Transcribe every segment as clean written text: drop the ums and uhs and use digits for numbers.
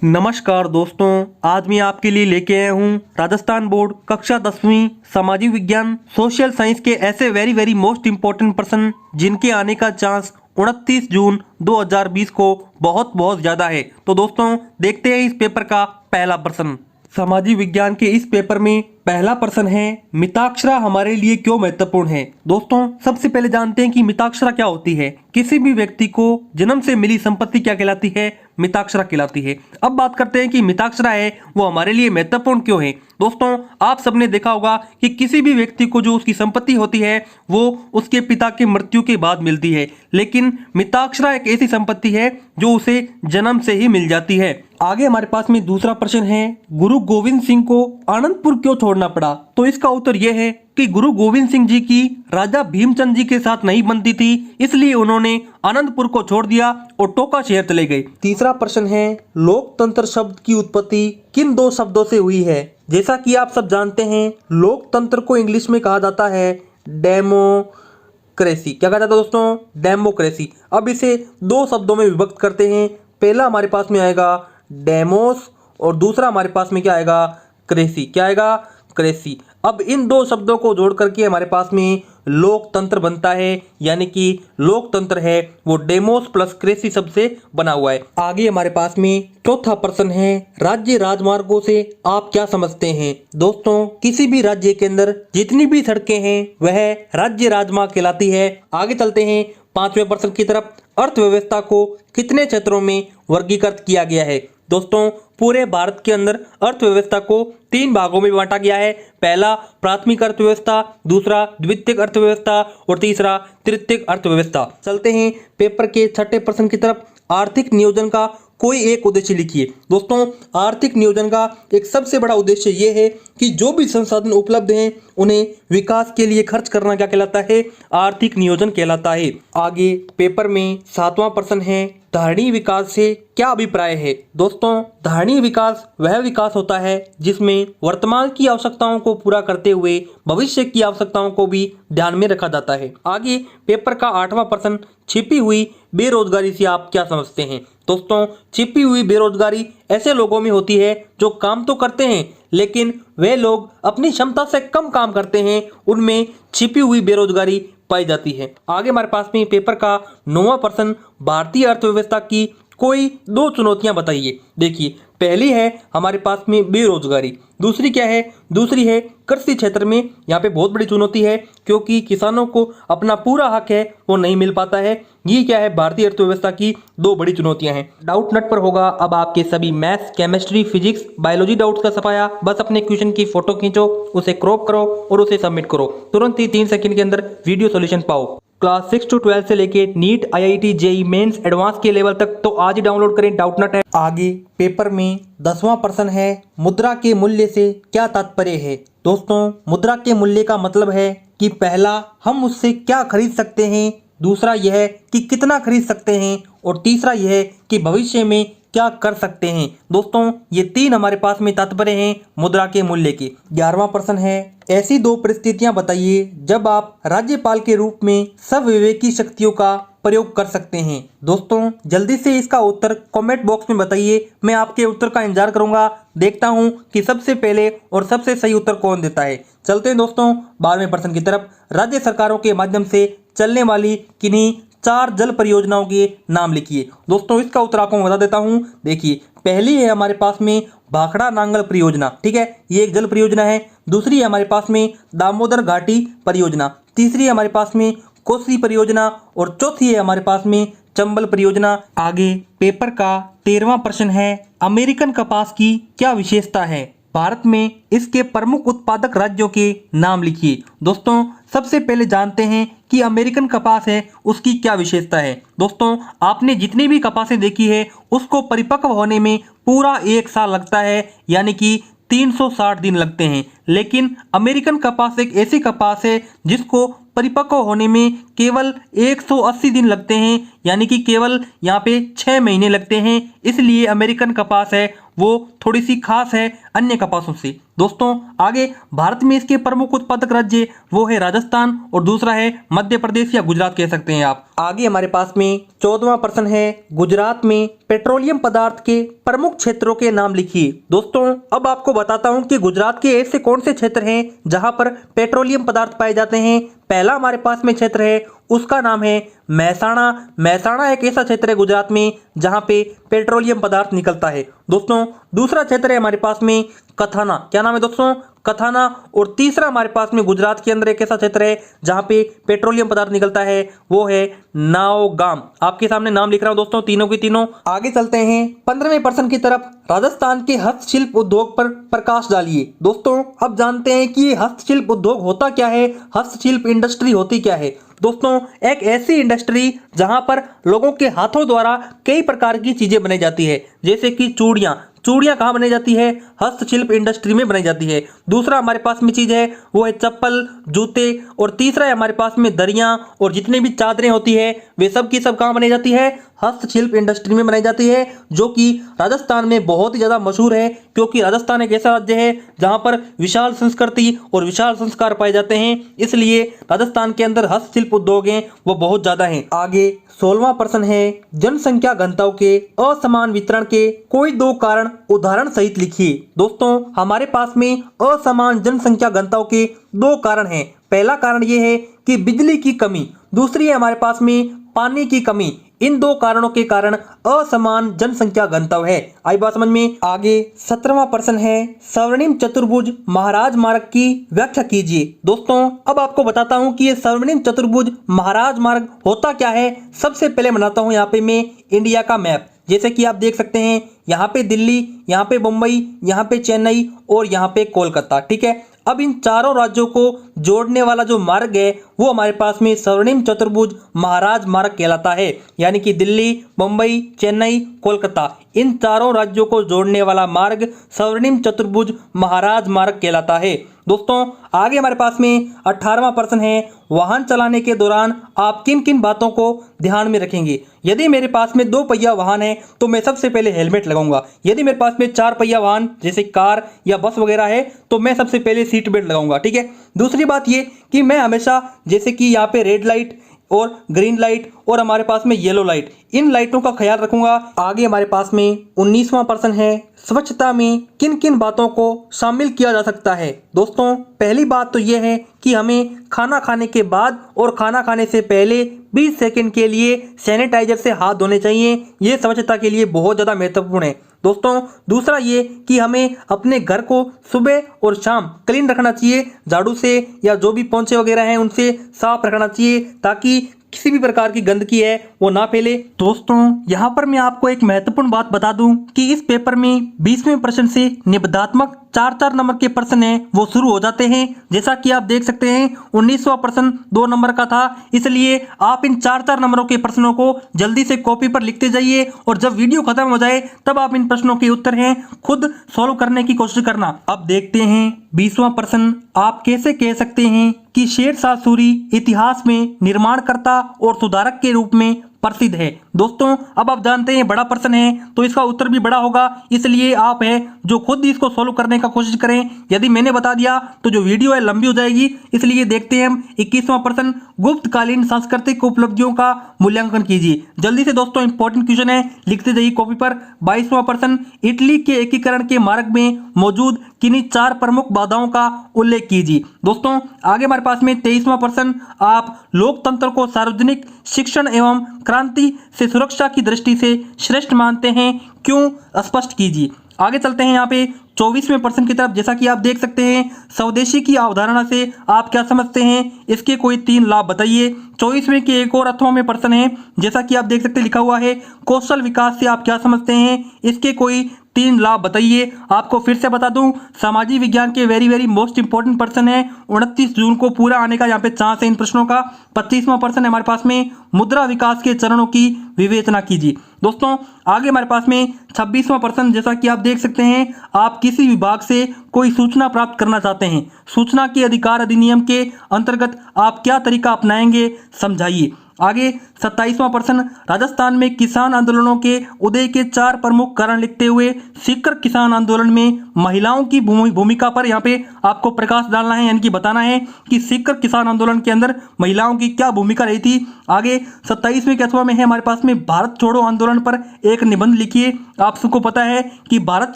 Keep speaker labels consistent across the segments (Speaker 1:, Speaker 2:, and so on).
Speaker 1: नमस्कार दोस्तों, आज मैं आपके लिए लेके आया हूँ राजस्थान बोर्ड कक्षा 10वीं सामाजिक विज्ञान सोशल साइंस के ऐसे वेरी मोस्ट इम्पोर्टेंट प्रश्न जिनके आने का चांस 29 जून 2020 को बहुत ज़्यादा है। तो दोस्तों देखते हैं इस पेपर का पहला प्रश्न। सामाजिक विज्ञान के इस पेपर में पहला प्रश्न है, मिताक्षरा हमारे लिए क्यों महत्वपूर्ण है। दोस्तों सबसे पहले जानते हैं कि मिताक्षरा क्या होती है। किसी भी व्यक्ति को जन्म से मिली संपत्ति क्या कहलाती है, मिताक्षरा कहलाती है। अब बात करते हैं कि मिताक्षरा है वो हमारे लिए महत्वपूर्ण क्यों है। दोस्तों आप सबने देखा होगा कि किसी भी व्यक्ति को जो उसकी संपत्ति होती है वो उसके पिता की मृत्यु के बाद मिलती है, लेकिन मिताक्षरा एक ऐसी संपत्ति है जो उसे जन्म से ही मिल जाती है। आगे हमारे पास में दूसरा प्रश्न है, गुरु गोविंद सिंह को आनंदपुर क्यों छोड़ना पड़ा। तो इसका उत्तर यह है कि गुरु गोविंद सिंह जी की राजा भीमचंद जी के साथ नहीं बनती थी, इसलिए उन्होंने आनंदपुर को छोड़ दिया और टोका शहर चले गए। तीसरा प्रश्न है, लोकतंत्र शब्द की उत्पत्ति किन दो शब्दों से हुई है। जैसा कि आप सब जानते हैं लोकतंत्र को इंग्लिश में कहा जाता है डेमोक्रेसी। क्या कहा जाता है दोस्तों, डेमोक्रेसी। अब इसे दो शब्दों में विभक्त करते हैं। पहला हमारे पास में आएगा डेमोस और दूसरा हमारे पास में क्या आएगा, क्रेसी। क्या आएगा, क्रेसी। अब इन दो शब्दों को जोड़ करके हमारे पास में लोकतंत्र बनता है, यानी कि लोकतंत्र है वो डेमोस प्लस क्रेसी शब्द से बना हुआ है। आगे हमारे पास में चौथा प्रश्न है, राज्य राजमार्गों से आप क्या समझते हैं। दोस्तों किसी भी राज्य के अंदर जितनी भी सड़कें हैं वह राज्य राजमार्ग कहलाती है। आगे चलते हैं पांचवें प्रश्न की तरफ। अर्थव्यवस्था को कितने क्षेत्रों में वर्गीकृत किया गया है। दोस्तों पूरे भारत के अंदर अर्थव्यवस्था को तीन भागों में बांटा गया है। पहला प्राथमिक अर्थव्यवस्था, दूसरा द्वितीयक अर्थव्यवस्था और तीसरा तृतीयक अर्थव्यवस्था। चलते हैं पेपर के छठे प्रश्न की तरफ। आर्थिक नियोजन का कोई एक उद्देश्य लिखिए। दोस्तों आर्थिक नियोजन का एक सबसे बड़ा उद्देश्य यह है कि जो भी संसाधन उपलब्ध हैं उन्हें विकास के लिए खर्च करना क्या कहलाता है, आर्थिक नियोजन कहलाता है। आगे पेपर में सातवां प्रश्न है, धारणीय विकास से क्या अभिप्राय है। दोस्तों धारणीय विकास वह विकास होता है जिसमें वर्तमान की आवश्यकताओं को पूरा करते हुए भविष्य की आवश्यकताओं को भी ध्यान में रखा जाता है। आगे पेपर का आठवां प्रश्न, छिपी हुई बेरोजगारी से आप क्या समझते हैं। दोस्तों छिपी हुई बेरोजगारी ऐसे लोगों में होती है जो काम तो करते हैं लेकिन वे लोग अपनी क्षमता से कम काम करते हैं, उनमें छिपी हुई बेरोजगारी पाई जाती है। आगे हमारे पास में पेपर का नौवां प्रश्न, भारतीय अर्थव्यवस्था की कोई दो चुनौतियां बताइए। देखिए पहली है हमारे पास में बेरोजगारी, दूसरी क्या है, दूसरी है कृषि क्षेत्र में यहाँ पे बहुत बड़ी चुनौती है क्योंकि किसानों को अपना पूरा हक है वो नहीं मिल पाता है। ये क्या है, भारतीय अर्थव्यवस्था की दो बड़ी चुनौतियां हैं। डाउट नट पर होगा अब आपके सभी maths, chemistry, physics, biology doubts का सफाया। बस अपने क्वेश्चन की फोटो खींचो, उसे क्रॉप करो और उसे सबमिट करो। तुरंत ही 3 सेकंड के अंदर वीडियो सॉल्यूशन पाओ। क्लास 6 to 12 से लेके NEET, IIT, JEE mains, advance के लेवल तक तो आज ही डाउनलोड करें डाउट नट है। आगे पेपर में 10वां प्रश्न है, मुद्रा के मूल्य से क्या तात्पर्य है। दोस्तों मुद्रा के मूल्य का मतलब है कि पहला हम उससे क्या खरीद सकते हैं, दूसरा यह कि कितना खरीद सकते हैं और तीसरा यह कि भविष्य में क्या कर सकते हैं। दोस्तों ये तीन हमारे पास में तात्पर्य हैं मुद्रा के मूल्य के। 11वां प्रश्न है, ऐसी दो परिस्थितियां बताइए जब आप राज्यपाल के रूप में स्वविवेकी शक्तियों का प्रयोग कर सकते हैं। दोस्तों जल्दी से इसका उत्तर कमेंट बॉक्स में बताइए, मैं आपके उत्तर का इंतजार करूंगा। देखता हूं कि सबसे पहले और सबसे सही उत्तर कौन देता है। चलते हैं दोस्तों 12वें प्रश्न की तरफ। राज्य सरकारों के माध्यम से चलने वाली किन्हीं 4 जल परियोजनाओं के नाम लिखिए। दोस्तों इसका उत्तर आपको बता देता हूं। देखिए पहली है हमारे पास में भाखड़ा नांगल परियोजना, ठीक है, ये एक जल परियोजना है। दूसरी है हमारे पास में दामोदर घाटी परियोजना, तीसरी है हमारे पास में कोसी परियोजना और चौथी है हमारे पास में चंबल परियोजना। आगे पेपर का 13वां प्रश्न है, अमेरिकन कपास की क्या विशेषता है। भारत में इसके प्रमुख उत्पादक राज्यों के नाम लिखिए। दोस्तों सबसे पहले जानते हैं कि अमेरिकन कपास है उसकी क्या विशेषता है। दोस्तों आपने जितनी भी कपासें देखी है उसको परिपक्व होने में पूरा 1 साल लगता है, यानी कि 360 दिन लगते हैं, लेकिन अमेरिकन कपास एक ऐसी कपास है जिसको परिपक्व होने में केवल 180 दिन लगते हैं, यानी कि केवल यहाँ पे 6 महीने लगते हैं। इसलिए अमेरिकन कपास है वो थोड़ी सी खास है अन्य कपासों से। दोस्तों आगे भारत में इसके प्रमुख उत्पादक राज्य वो है राजस्थान और दूसरा है मध्य प्रदेश या गुजरात कह सकते हैं आप। आगे हमारे पास में 14वां प्रश्न है, गुजरात में पेट्रोलियम पदार्थ के प्रमुख क्षेत्रों के नाम लिखिए। दोस्तों अब आपको बताता हूं कि गुजरात के ऐसे कौन से क्षेत्र हैं जहां पर पेट्रोलियम पदार्थ पाए जाते हैं। पहला हमारे पास में क्षेत्र है उसका नाम है महसाणा। महसाणा एक ऐसा क्षेत्र है गुजरात में जहां पे पेट्रोलियम पदार्थ निकलता है। दोस्तों दूसरा क्षेत्र है हमारे पास में कथाना। क्या नाम है दोस्तों? कथाना। और तीसरा हमारे पास में गुजरात के अंदर एक ऐसा क्षेत्र है जहां पे पेट्रोलियम पदार्थ निकलता है, वो है नाओगाम। आपके सामने नाम लिख रहा हूं दोस्तों तीनों के तीनों। आगे चलते हैं 15वें प्रश्न की तरफ। राजस्थान के हस्तशिल्प उद्योग पर प्रकाश डालिए। दोस्तों अब जानते हैं कि ये हस्तशिल्प उद्योग होता क्या है, हस्तशिल्प इंडस्ट्री होती क्या है। दोस्तों एक ऐसी इंडस्ट्री जहां पर लोगों के हाथों द्वारा कई प्रकार की चीजें बनाई जाती है, जैसे कि चूड़ियां। चूड़ियां कहाँ बनाई जाती है? हस्तशिल्प इंडस्ट्री में बनाई जाती है। दूसरा हमारे पास में चीज है वो है चप्पल, जूते। और तीसरा है हमारे पास में दरियां और जितने भी चादरें होती है वे सब की सब कहाँ बनाई जाती है? हस्तशिल्प इंडस्ट्री में बनाई जाती है, जो कि राजस्थान में बहुत ही ज्यादा मशहूर है, क्योंकि राजस्थान एक ऐसा राज्य है जहां पर विशाल संस्कृति और विशाल संस्कार पाए जाते हैं, इसलिए राजस्थान के अंदर हस्तशिल्प उद्योग हैं वो बहुत ज्यादा हैं। आगे 16वां प्रश्न है, जनसंख्या घनत्व के असमान वितरण के कोई दो कारण उदाहरण सहित लिखिए। दोस्तों हमारे पास में असमान जनसंख्या घनत्व के दो कारण हैं। पहला कारण यह है कि बिजली की कमी, दूसरी है हमारे पास में पानी की कमी। इन दो कारणों के कारण असमान जनसंख्या घनत्व है। आई बात समझ में? आगे 17वां प्रश्न है, स्वर्णिम चतुर्भुज महाराज मार्ग की व्याख्या कीजिए। दोस्तों अब आपको बताता हूं कि ये स्वर्णिम चतुर्भुज महाराज मार्ग होता क्या है। सबसे पहले बनाता हूं यहाँ पे मैं इंडिया का मैप। जैसे कि आप देख सकते हैं यहाँ पे दिल्ली, यहाँ पे मुंबई, यहाँ पे चेन्नई और यहाँ पे कोलकाता। ठीक है, अब इन चारों राज्यों को जोड़ने वाला जो मार्ग है वो हमारे पास में स्वर्णिम चतुर्भुज महाराज मार्ग कहलाता है। यानी कि दिल्ली, मुंबई, चेन्नई, कोलकाता, इन चारों राज्यों को जोड़ने वाला मार्ग स्वर्णिम चतुर्भुज महाराज मार्ग कहलाता है। दोस्तों आगे हमारे पास में 18वां प्रश्न है, वाहन चलाने के दौरान आप किन किन बातों को ध्यान में रखेंगे। यदि मेरे पास में 2 पहिया वाहन है तो मैं सबसे पहले हेलमेट लगाऊंगा। यदि मेरे पास में 4 पहिया वाहन जैसे कार या बस वगैरह है तो मैं सबसे पहले सीट बेल्ट लगाऊंगा। ठीक है, दूसरी बात ये कि मैं हमेशा जैसे कि यहाँ पे रेड लाइट और ग्रीन लाइट और हमारे पास में येलो लाइट, इन लाइटों का ख्याल रखूंगा। आगे हमारे पास में 19वां प्रश्न है, स्वच्छता में किन किन बातों को शामिल किया जा सकता है। दोस्तों पहली बात तो यह है कि हमें खाना खाने के बाद और खाना खाने से पहले 20 सेकंड के लिए सैनिटाइजर से हाथ धोने चाहिए। ये स्वच्छता के लिए बहुत ज़्यादा महत्वपूर्ण है। दोस्तों दूसरा ये कि हमें अपने घर को सुबह और शाम क्लीन रखना चाहिए, झाड़ू से या जो भी पोंछे वगैरह हैं उनसे साफ रखना चाहिए, ताकि किसी भी प्रकार की गंदगी है वो ना फैले। दोस्तों यहाँ पर मैं आपको एक महत्वपूर्ण बात बता दूं कि इस पेपर में 20वें प्रश्न से निबंधात्मक 4-4 नंबर के प्रश्न हैं वो शुरू हो जाते हैं। जैसा कि आप देख सकते हैं 19वां प्रश्न 2 नंबर का था, इसलिए आप इन 4-4 नंबरों के प्रश्नों को जल्दी से कॉपी पर लिखते जाइए और जब वीडियो खत्म हो जाए तब आप इन प्रश्नों के उत्तर हैं खुद सॉल्व करने की कोशिश करना। अब देखते हैं 20वां प्रश्न, आप कैसे कह सकते हैं कि शेरशाह सूरी इतिहास में निर्माणकर्ता और सुधारक के रूप में प्रसिद्ध है। दोस्तों अब आप जानते हैं बड़ा प्रश्न है तो इसका उत्तर भी बड़ा होगा, इसलिए आप है जो खुद ही इसको सोल्व करने का कोशिश करें। यदि मैंने बता दिया तो जो वीडियो है लंबी हो जाएगी, इसलिए देखते हैं हम 21वां प्रश्न, गुप्तकालीन सांस्कृतिक उपलब्धियों का मूल्यांकन कीजिए। जल्दी से दोस्तों इंपॉर्टेंट क्वेश्चन है, लिखते जाइए कॉपी पर। 22वां प्रश्न, इटली के एकीकरण के मार्ग में मौजूद किन्हीं 4 प्रमुख बाधाओं का उल्लेख कीजिए। दोस्तों आगे हमारे पास में 23वां प्रश्न, आप लोकतंत्र को सार्वजनिक शिक्षण एवं क्रांति से सुरक्षा की दृष्टि से श्रेष्ठ मानते हैं, क्यों, स्पष्ट कीजिए। आगे चलते हैं यहाँ पे 24वें प्रश्न की तरफ। जैसा कि आप देख सकते हैं स्वदेशी की अवधारणा से आप क्या समझते हैं, इसके कोई 3 लाभ बताइए। 24वें के एक और अर्थों में प्रश्न है, जैसा कि आप देख सकते हैं लिखा हुआ है कौशल विकास से आप क्या समझते हैं, इसके कोई 3 लाभ बताइए। आपको फिर से बता दूं सामाजिक विज्ञान के वेरी मोस्ट इंपॉर्टेंट प्रश्न है, 29 जून को पूरा आने का यहाँ पे चांस है इन प्रश्नों का। 25वां प्रश्न है हमारे पास में, मुद्रा विकास के चरणों की विवेचना कीजिए। दोस्तों आगे हमारे पास में 26वां प्रश्न, जैसा कि आप देख सकते हैं आप किसी विभाग से कोई सूचना प्राप्त करना चाहते हैं, सूचना के अधिकार अधिनियम के अंतर्गत आप क्या तरीका अपनाएंगे, समझाइए। आगे 27वां प्रश्न, राजस्थान में किसान आंदोलनों के उदय के 4 प्रमुख कारण लिखते हुए सीकर किसान आंदोलन में महिलाओं की भूमिका पर यहाँ पे आपको प्रकाश डालना है, यानी कि बताना है कि सीकर किसान आंदोलन के अंदर महिलाओं की क्या भूमिका रही थी। आगे 27वें के अथवा में है हमारे पास में भारत छोड़ो आंदोलन पर एक निबंध लिखिए। आप सबको पता है कि भारत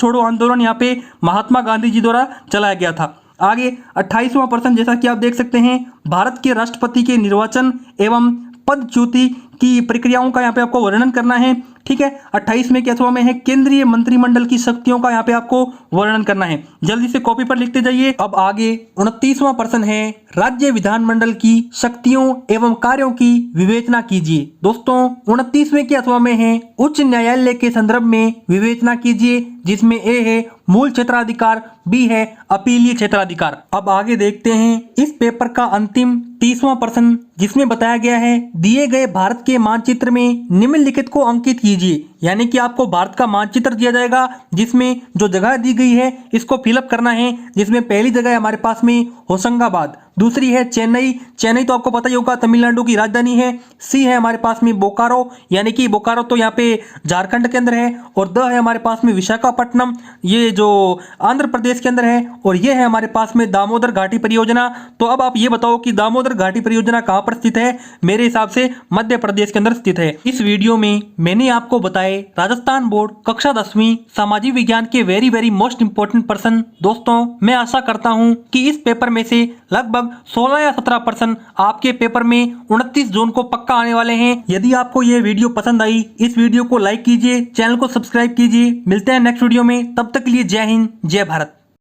Speaker 1: छोड़ो आंदोलन यहाँ पे महात्मा गांधी जी द्वारा चलाया गया था। आगे 28वां प्रश्न, जैसा कि आप देख सकते हैं, भारत के राष्ट्रपति के निर्वाचन एवं पदच्युति की प्रक्रियाओं का यहाँ पे आपको वर्णन करना है। ठीक है, 28वें के अथवा में है केंद्रीय मंत्रिमंडल की शक्तियों का यहाँ पे आपको वर्णन करना है। जल्दी से कॉपी पर लिखते जाइए। अब आगे 29वां प्रश्न है, राज्य विधानमंडल की शक्तियों एवं कार्यों की विवेचना कीजिए। दोस्तों 29वें के अथवा में है उच्च न्यायालय के संदर्भ में विवेचना कीजिए, जिसमें ए है मूल क्षेत्राधिकार, बी है अपीलीय क्षेत्राधिकार। अब आगे देखते हैं इस पेपर का अंतिम 30वां प्रश्न, जिसमें बताया गया है दिए गए भारत के मानचित्र में निम्नलिखित को अंकित कीजिए। यानी कि आपको भारत का मानचित्र दिया जाएगा, जिसमें जो जगह दी गई है इसको फिलअप करना है। जिसमें पहली जगह है हमारे पास में होशंगाबाद, दूसरी है चेन्नई, चेन्नई तो आपको पता ही होगा तमिलनाडु की राजधानी है। सी है हमारे पास में बोकारो, यानी कि बोकारो तो यहाँ पे झारखंड के अंदर है। और द है हमारे पास में विशाखापट्टनम, ये जो आंध्र प्रदेश के अंदर है। और ये है हमारे पास में दामोदर घाटी परियोजना। तो अब आप ये बताओ कि दामोदर घाटी परियोजना कहाँ पर स्थित है? मेरे हिसाब से मध्य प्रदेश के अंदर स्थित है। इस वीडियो में मैंने आपको बताए राजस्थान बोर्ड कक्षा 10वीं सामाजिक विज्ञान के वेरी मोस्ट इंपोर्टेंट प्रश्न। दोस्तों मैं आशा करता हूं कि इस पेपर में से लगभग 16 या 17 प्रश्न आपके पेपर में 29 जून को पक्का आने वाले हैं। यदि आपको ये वीडियो पसंद आई, इस वीडियो को लाइक कीजिए, चैनल को सब्सक्राइब कीजिए। मिलते हैं नेक्स्ट वीडियो में, तब तक के लिए जय हिंद, जय भारत।